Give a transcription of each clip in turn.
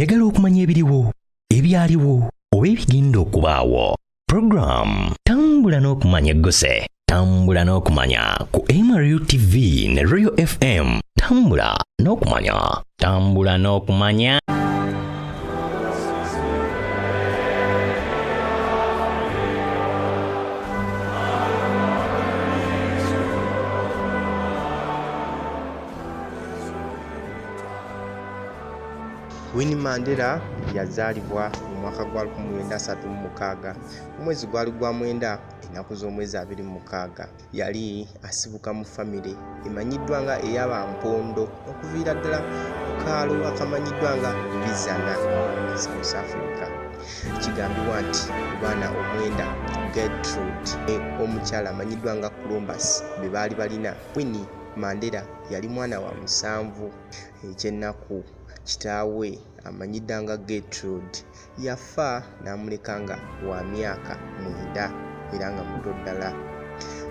oyagala okumanya ebiriwo, ebyaliwo oba ebigenda okubaawo. Program Tambula n'okumanya eggose. Tambula n'okumanya ku MRU TV ne Royal FM. Tambula n'okumanya. Tambula n'okumanya. Winnie Mandela yazaalibwa mu mwaka gwa 1936 omwezi gwali gwa mwenda ennaku z'omwezi 26. Yali asibuka mu famire emanyiddwa nga ey'abampondo okuviira ddala ku kaalo akamanyiddwa nga Bizana South Africa. Kigambibwa nti baana omwenda Gertrude omukyala amanyiddwa nga Columbus be baali balina. Winnie Mandela yali mwana wa 7 ekyennaku. Kitaawe amanyiddwa nga Gertrude yafa n'amuleka nga wa myaka 9 era nga muto ddala.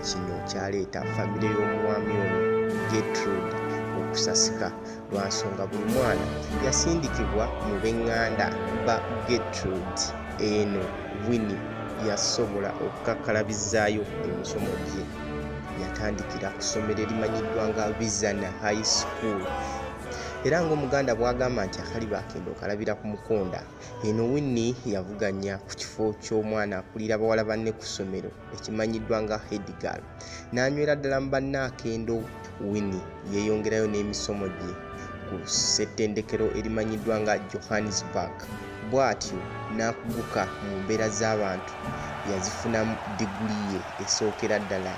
Kino kyaleeta famire y'omwami ono Gertrude okusasika lwa nsonga buli mwana yasindikibwa mu b'eŋŋanda ba Gertrude. Eno Winnie yasobola okukakkalabizaayo emisomo gye. Yatandikira ku ssomero erimanyiddwa nga Bizana High School. Era ng'omuganda bw'agamba nti akaliba akendo okalabira ku mukonda. Eno Winnie yavuganya ku kifo ky'omwana akulira bawala banne ku ssomero ekimanyiddwa nga head girl. N'anywera ddala mu banne akendo. Winnie yeeyongerayo n'emisomo gye ku ssettendekero erimanyiddwa nga Johannesburg. Bw'atyo n'akuguka mu mbeera z'abantu yazifunamu diguli ye esookera ddala.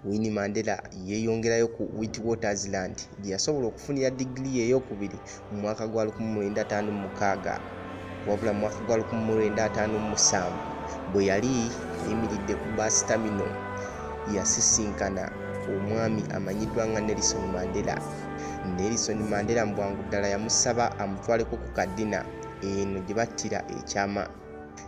Winnie Mandela yeeyongerayo ku Witwatersrand gye yasobola okufunira diguli ye ey'okubiri mu mwaka gwa 1956. Wabula mu mwaka gwa 1957 bwe yali ayimiridde ku bus terminal yasisinkana omwami amanyiddwa nga Nelson Mandela. Nelson Mandela mu bwangu ddala yamusaba amutwaleko ku kadina eno gye battira ekyama.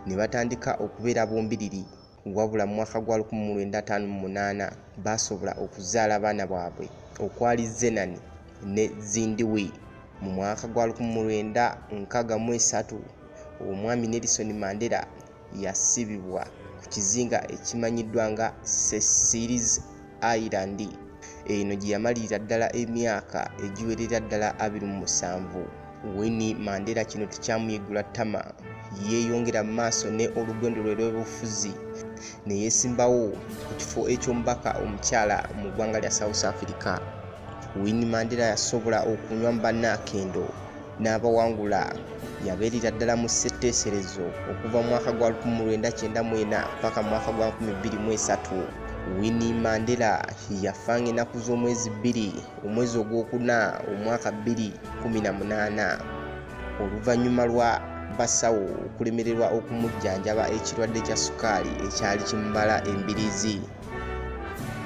Ne batandika okubeera bombiriri. Wabula mu mwaka gwa 1958 basobola okuzaala abaana baabwe okwali Zenani ne Zindiwe. Mu mwaka gwa 1963 omwami Nelson Mandela yasibibwa ku kizinga ekimanyiddwa nga Cecil's Island. Eno gye yamalirira ddala emyaka egiwerera ddala 27. Winnie Mandela kino tekyamuyiggula ttama. Yeeyongera mu maaso ne olugendo lwe lw'obufuzi ne yeesimbawo ku kifo eky'omubaka omukyala mu ggwanga lya South Africa. Winnie Mandela yasobola okunywa mu banne akendo n'abawangula. Yabeerera ddala mu ssetteeserezo okuva mu mwaka gwa 1994 paka mu mwaka gwa 2003. Winnie Mandela yafa ng'ennaku z'omwezi 2 omwezi ogwokuna omwaka 2018 oluvannyuma lwa basawo okulemererwa okumujjanjaba ekirwadde kya sukaali ekyali kimubala embiriizi.